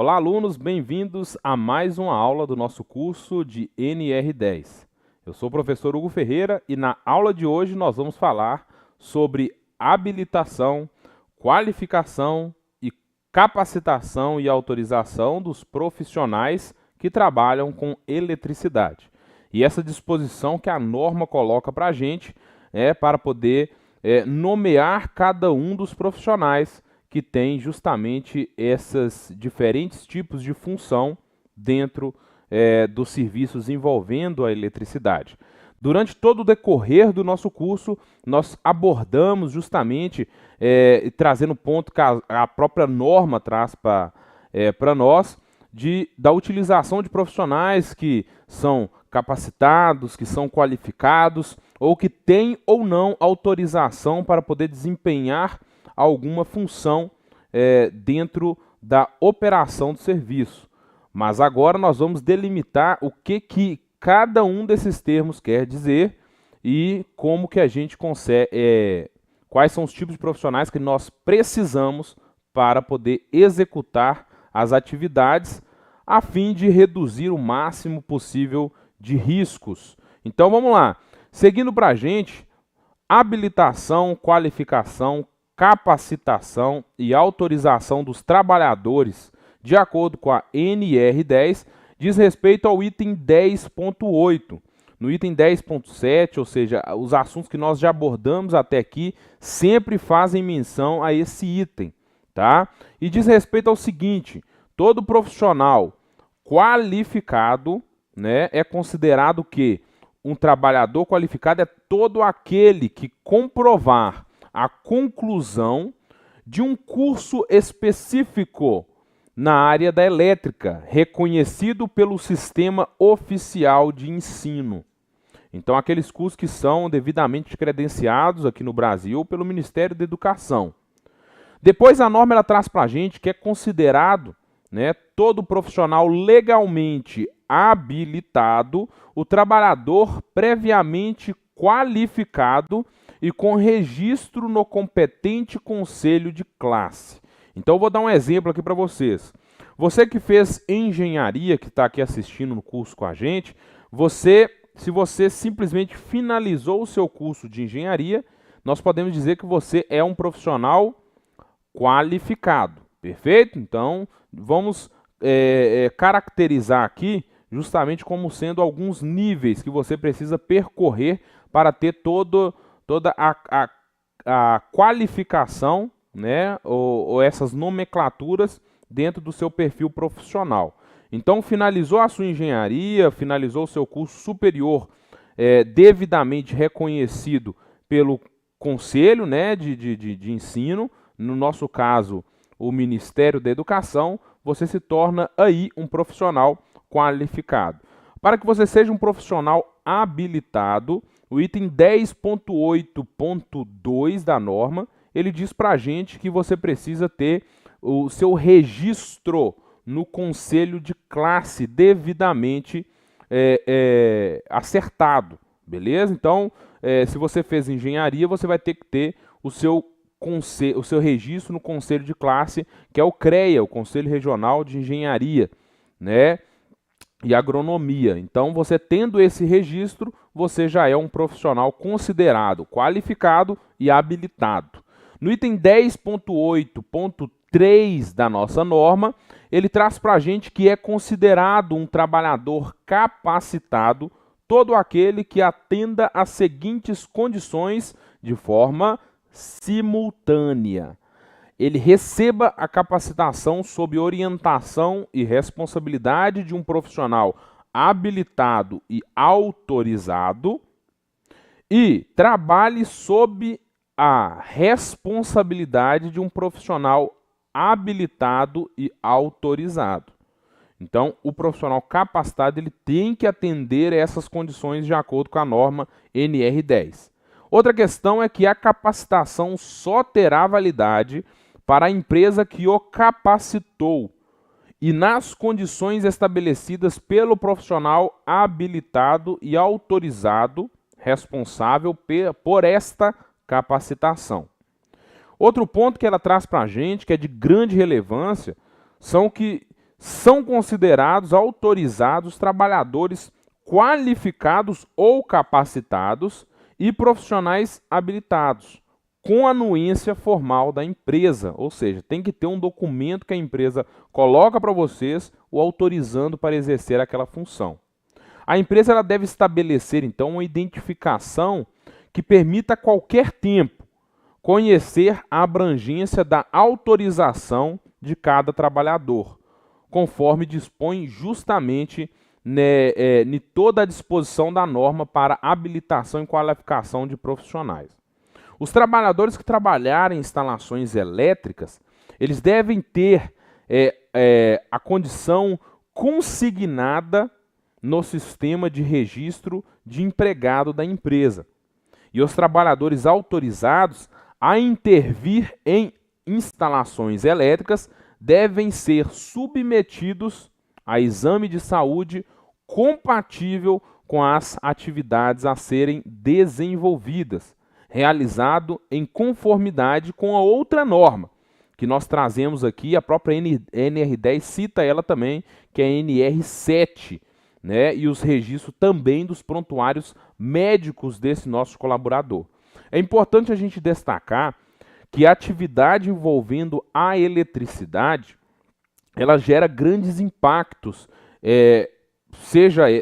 Olá, alunos, bem-vindos a mais uma aula do nosso curso de NR10. Eu sou o professor Hugo Ferreira e na aula de hoje nós vamos falar sobre habilitação, qualificação e capacitação e autorização dos profissionais que trabalham com eletricidade. E essa disposição que a norma coloca para a gente é para poder nomear cada um dos profissionais que tem justamente esses diferentes tipos de função dentro dos serviços envolvendo a eletricidade. Durante todo o decorrer do nosso curso, nós abordamos justamente, trazendo o ponto que a própria norma traz para nós, da utilização de profissionais que são capacitados, que são qualificados, ou que têm ou não autorização para poder desempenhar alguma função dentro da operação do serviço. Mas agora nós vamos delimitar o que cada um desses termos quer dizer e como que a gente consegue, quais são os tipos de profissionais que nós precisamos para poder executar as atividades a fim de reduzir o máximo possível de riscos. Então vamos lá, seguindo para a gente, habilitação, qualificação, capacitação e autorização dos trabalhadores, de acordo com a NR10, diz respeito ao item 10.8. No item 10.7, ou seja, os assuntos que nós já abordamos até aqui, sempre fazem menção a esse item, tá? E diz respeito ao seguinte: todo profissional qualificado, né, é considerado que um trabalhador qualificado é todo aquele que comprovar a conclusão de um curso específico na área da elétrica, reconhecido pelo Sistema Oficial de Ensino. Então, aqueles cursos que são devidamente credenciados aqui no Brasil pelo Ministério da Educação. Depois, a norma ela traz para a gente que é considerado, né, todo profissional legalmente habilitado, o trabalhador previamente qualificado e com registro no competente conselho de classe. Então eu vou dar um exemplo aqui para vocês. Você que fez engenharia, que está aqui assistindo no curso com a gente, se você simplesmente finalizou o seu curso de engenharia, nós podemos dizer que você é um profissional qualificado, perfeito? Então vamos caracterizar aqui justamente como sendo alguns níveis que você precisa percorrer para ter toda a qualificação, né, ou essas nomenclaturas dentro do seu perfil profissional. Então, finalizou a sua engenharia, finalizou o seu curso superior devidamente reconhecido pelo Conselho, né, de Ensino, no nosso caso, o Ministério da Educação, você se torna aí um profissional qualificado. Para que você seja um profissional habilitado, o item 10.8.2 da norma, ele diz para a gente que você precisa ter o seu registro no conselho de classe devidamente acertado, beleza? Então, se você fez engenharia, você vai ter que ter o seu registro no conselho de classe, que é o CREA, o Conselho Regional de Engenharia, né, e Agronomia. Então, você tendo esse registro, você já é um profissional considerado qualificado e habilitado. No item 10.8.3 da nossa norma, ele traz para a gente que é considerado um trabalhador capacitado todo aquele que atenda às seguintes condições de forma simultânea. Ele receba a capacitação sob orientação e responsabilidade de um profissional habilitado e autorizado e trabalhe sob a responsabilidade de um profissional habilitado e autorizado. Então, o profissional capacitado ele tem que atender essas condições de acordo com a norma NR10. Outra questão é que a capacitação só terá validade para a empresa que o capacitou e nas condições estabelecidas pelo profissional habilitado e autorizado responsável por esta capacitação. Outro ponto que ela traz para a gente, que é de grande relevância, são que são considerados autorizados trabalhadores qualificados ou capacitados e profissionais habilitados, com anuência formal da empresa, ou seja, tem que ter um documento que a empresa coloca para vocês, o autorizando para exercer aquela função. A empresa ela deve estabelecer, então, uma identificação que permita a qualquer tempo conhecer a abrangência da autorização de cada trabalhador, conforme dispõe justamente em toda a disposição da norma para habilitação e qualificação de profissionais. Os trabalhadores que trabalharem em instalações elétricas, eles devem ter a condição consignada no sistema de registro de empregado da empresa. E os trabalhadores autorizados a intervir em instalações elétricas devem ser submetidos a exame de saúde compatível com as atividades a serem desenvolvidas, realizado em conformidade com a outra norma, que nós trazemos aqui, a própria NR10 cita ela também, que é a NR7, né, e os registros também dos prontuários médicos desse nosso colaborador. É importante a gente destacar que a atividade envolvendo a eletricidade, ela gera grandes impactos,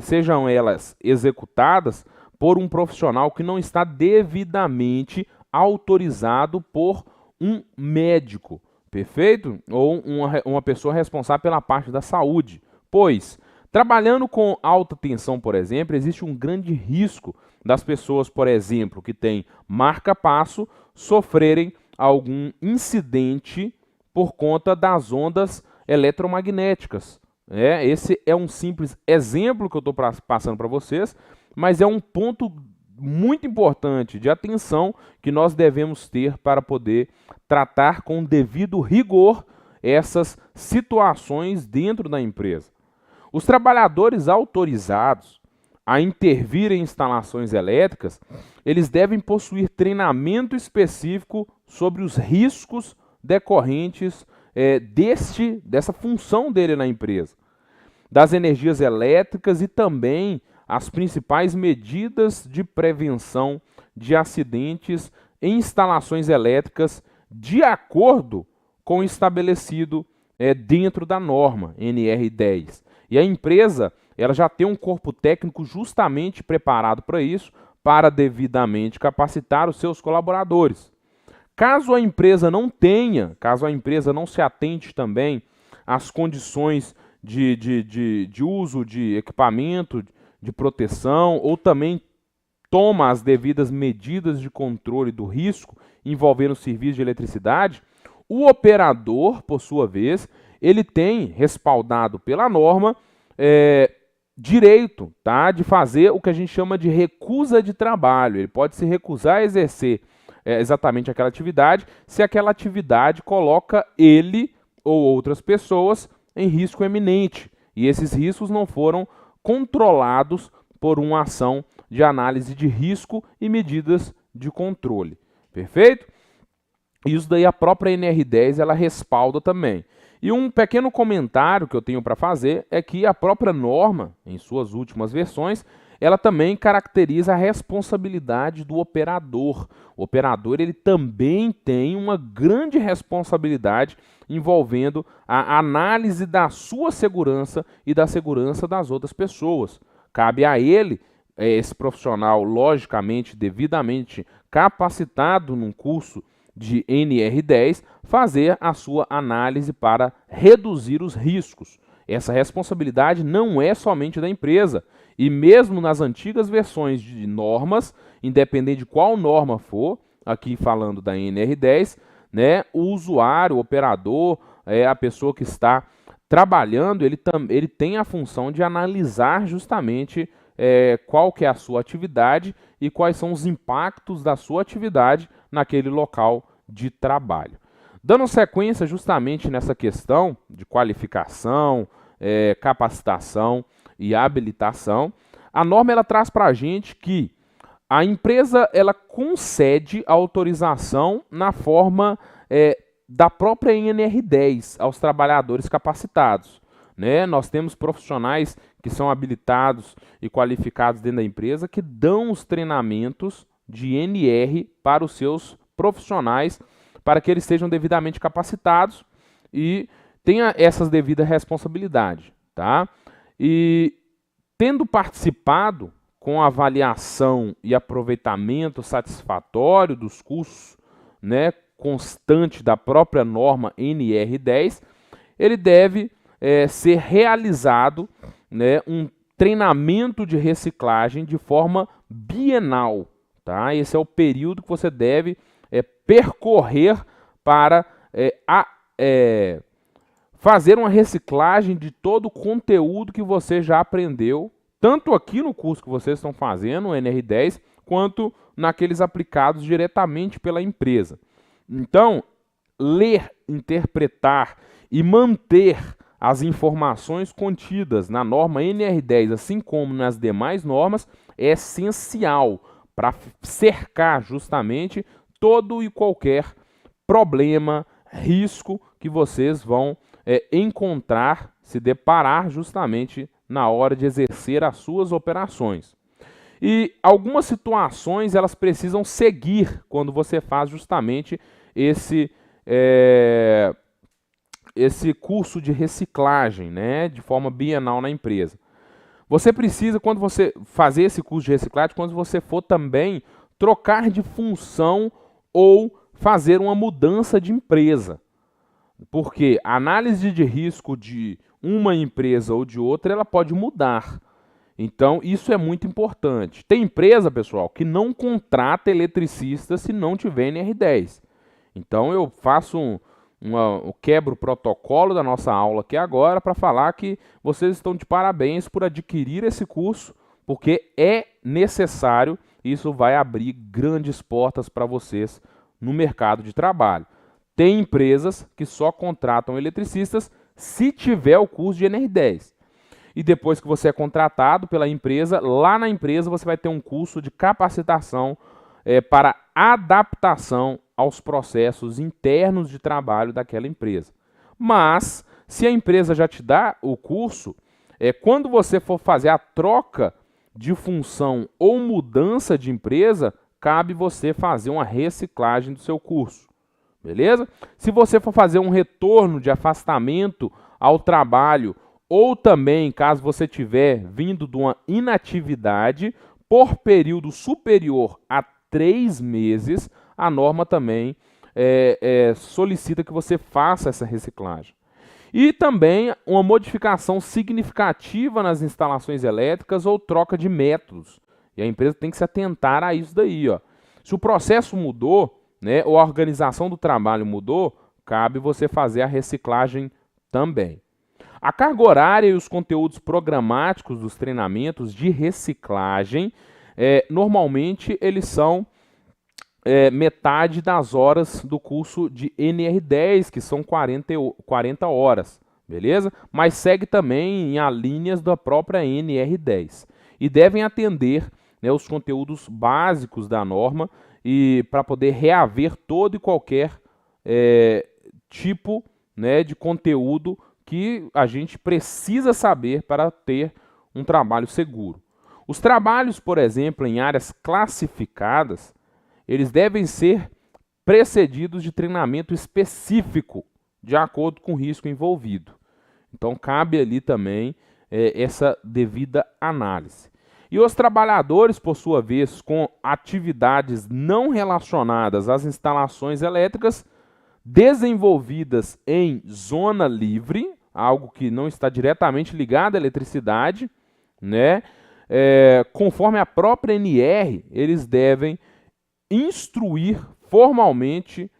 sejam elas executadas por um profissional que não está devidamente autorizado por um médico, perfeito? Ou uma pessoa responsável pela parte da saúde. Pois, trabalhando com alta tensão, por exemplo, existe um grande risco das pessoas, por exemplo, que têm marca-passo, sofrerem algum incidente por conta das ondas eletromagnéticas. Esse é um simples exemplo que eu estou passando para vocês, mas é um ponto muito importante de atenção que nós devemos ter para poder tratar com devido rigor essas situações dentro da empresa. Os trabalhadores autorizados a intervir em instalações elétricas, eles devem possuir treinamento específico sobre os riscos decorrentes dessa função dele na empresa, das energias elétricas e também as principais medidas de prevenção de acidentes em instalações elétricas de acordo com o estabelecido dentro da norma NR10. E a empresa ela já tem um corpo técnico justamente preparado para isso, para devidamente capacitar os seus colaboradores. Caso a empresa não tenha, caso a empresa não se atente também às condições de uso de equipamento, de proteção, ou também toma as devidas medidas de controle do risco envolvendo o serviço de eletricidade, o operador, por sua vez, ele tem, respaldado pela norma, direito, tá, de fazer o que a gente chama de recusa de trabalho. Ele pode se recusar a exercer exatamente aquela atividade, se aquela atividade coloca ele ou outras pessoas em risco eminente, e esses riscos não foram controlados por uma ação de análise de risco e medidas de controle. Perfeito? Isso daí a própria NR10 ela respalda também. E um pequeno comentário que eu tenho para fazer é que a própria norma, em suas últimas versões, ela também caracteriza a responsabilidade do operador. O operador ele também tem uma grande responsabilidade envolvendo a análise da sua segurança e da segurança das outras pessoas. Cabe a ele, esse profissional, logicamente, devidamente capacitado num curso de NR10, fazer a sua análise para reduzir os riscos. Essa responsabilidade não é somente da empresa, e mesmo nas antigas versões de normas, independente de qual norma for, aqui falando da NR10, né, o usuário, o operador, a pessoa que está trabalhando, ele tem a função de analisar justamente qual que é a sua atividade e quais são os impactos da sua atividade naquele local de trabalho. Dando sequência justamente nessa questão de qualificação, capacitação e habilitação, a norma ela traz para a gente que a empresa ela concede a autorização na forma da própria NR10 aos trabalhadores capacitados. né? Nós temos profissionais que são habilitados e qualificados dentro da empresa que dão os treinamentos de NR para os seus profissionais, para que eles sejam devidamente capacitados e tenha essas devidas responsabilidades, tá? E tendo participado com avaliação e aproveitamento satisfatório dos cursos, né, constante da própria norma NR10, ele deve ser realizado, né, um treinamento de reciclagem de forma bienal, tá? Esse é o período que você deve percorrer para fazer uma reciclagem de todo o conteúdo que você já aprendeu, tanto aqui no curso que vocês estão fazendo, o NR10, quanto naqueles aplicados diretamente pela empresa. Então, ler, interpretar e manter as informações contidas na norma NR10, assim como nas demais normas, é essencial para cercar justamente todo e qualquer problema, risco que vocês vão encontrar, se deparar justamente na hora de exercer as suas operações. E algumas situações elas precisam seguir quando você faz justamente esse curso de reciclagem, né, de forma bienal na empresa. Você precisa, quando você fazer esse curso de reciclagem, quando você for também trocar de função ou fazer uma mudança de empresa. Porque a análise de risco de uma empresa ou de outra, ela pode mudar. Então, isso é muito importante. Tem empresa, pessoal, que não contrata eletricista se não tiver NR10. Então, eu faço eu quebro o protocolo da nossa aula aqui agora para falar que vocês estão de parabéns por adquirir esse curso, porque é necessário, isso vai abrir grandes portas para vocês no mercado de trabalho. Tem empresas que só contratam eletricistas se tiver o curso de NR10. E depois que você é contratado pela empresa, lá na empresa você vai ter um curso de capacitação para adaptação aos processos internos de trabalho daquela empresa. Mas, se a empresa já te dá o curso, quando você for fazer a troca de função ou mudança de empresa, cabe você fazer uma reciclagem do seu curso. Beleza? Se você for fazer um retorno de afastamento ao trabalho, ou também, caso você tiver vindo de uma inatividade, por período superior a 3 meses, a norma também solicita que você faça essa reciclagem. E também uma modificação significativa nas instalações elétricas ou troca de métodos. E a empresa tem que se atentar a isso daí, ó. Se o processo mudou, né, ou a organização do trabalho mudou, cabe você fazer a reciclagem também. A carga horária e os conteúdos programáticos dos treinamentos de reciclagem, normalmente eles são metade das horas do curso de NR10, que são 40 horas, beleza? Mas segue também em alíneas da própria NR10. E devem atender, né, os conteúdos básicos da norma e para poder reaver todo e qualquer tipo, né, de conteúdo que a gente precisa saber para ter um trabalho seguro. Os trabalhos, por exemplo, em áreas classificadas, eles devem ser precedidos de treinamento específico, de acordo com o risco envolvido. Então, cabe ali também essa devida análise. E os trabalhadores, por sua vez, com atividades não relacionadas às instalações elétricas, desenvolvidas em zona livre, algo que não está diretamente ligado à eletricidade, né? Conforme a própria NR, eles devem instruir formalmente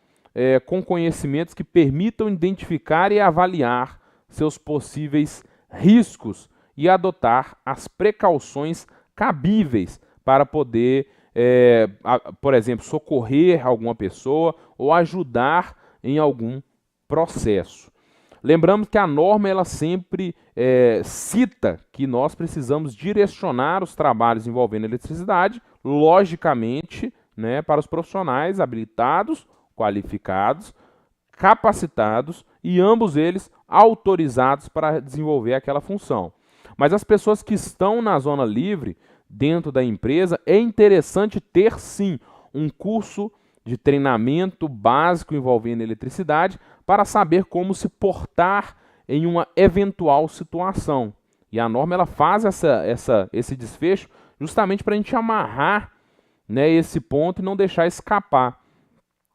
com conhecimentos que permitam identificar e avaliar seus possíveis riscos e adotar as precauções cabíveis para poder, por exemplo, socorrer alguma pessoa ou ajudar em algum processo. Lembramos que a norma ela sempre cita que nós precisamos direcionar os trabalhos envolvendo eletricidade, logicamente, né, para os profissionais habilitados, qualificados, capacitados e ambos eles autorizados para desenvolver aquela função. Mas as pessoas que estão na zona livre, dentro da empresa, é interessante ter sim um curso de treinamento básico envolvendo eletricidade para saber como se portar em uma eventual situação. E a norma ela faz esse desfecho justamente para a gente amarrar, né, esse ponto e não deixar escapar.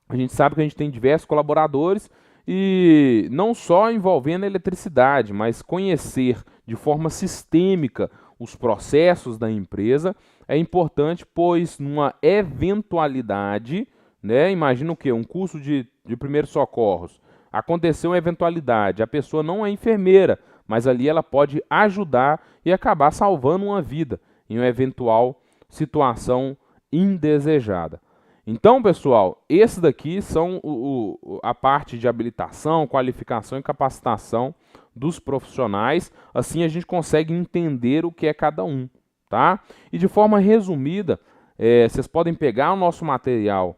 A gente sabe que a gente tem diversos colaboradores e não só envolvendo a eletricidade, mas conhecer de forma sistêmica os processos da empresa é importante, pois numa eventualidade, né, imagina o quê? Um curso de primeiros socorros. Aconteceu uma eventualidade, a pessoa não é enfermeira, mas ali ela pode ajudar e acabar salvando uma vida em uma eventual situação indesejada. Então, pessoal, esses daqui são a parte de habilitação, qualificação e capacitação dos profissionais. Assim a gente consegue entender o que é cada um, tá? E de forma resumida, vocês podem pegar o nosso material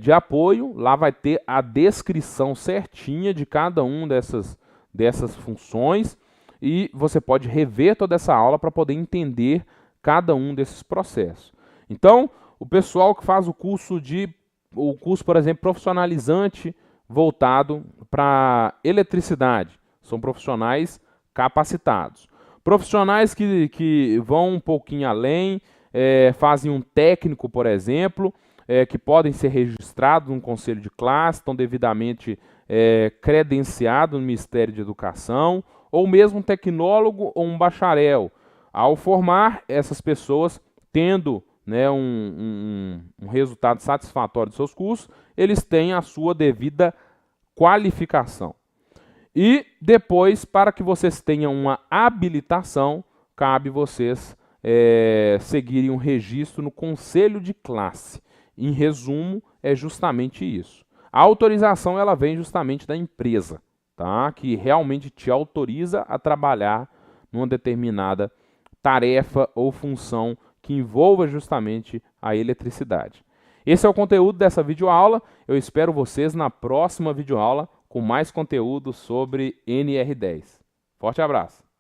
de apoio, lá vai ter a descrição certinha de cada um dessas funções e você pode rever toda essa aula para poder entender cada um desses processos. Então, o pessoal que faz o curso, por exemplo, profissionalizante voltado para eletricidade, são profissionais capacitados. Profissionais que vão um pouquinho além, fazem um técnico, por exemplo, que podem ser registrados no conselho de classe, estão devidamente credenciados no Ministério de Educação, ou mesmo um tecnólogo ou um bacharel. Ao formar essas pessoas, tendo, né, um resultado satisfatório de seus cursos, eles têm a sua devida qualificação. E depois, para que vocês tenham uma habilitação, cabe vocês seguirem um registro no conselho de classe. Em resumo, é justamente isso. A autorização ela vem justamente da empresa, tá? Que realmente te autoriza a trabalhar numa determinada tarefa ou função que envolva justamente a eletricidade. Esse é o conteúdo dessa videoaula. Eu espero vocês na próxima videoaula com mais conteúdo sobre NR10. Forte abraço!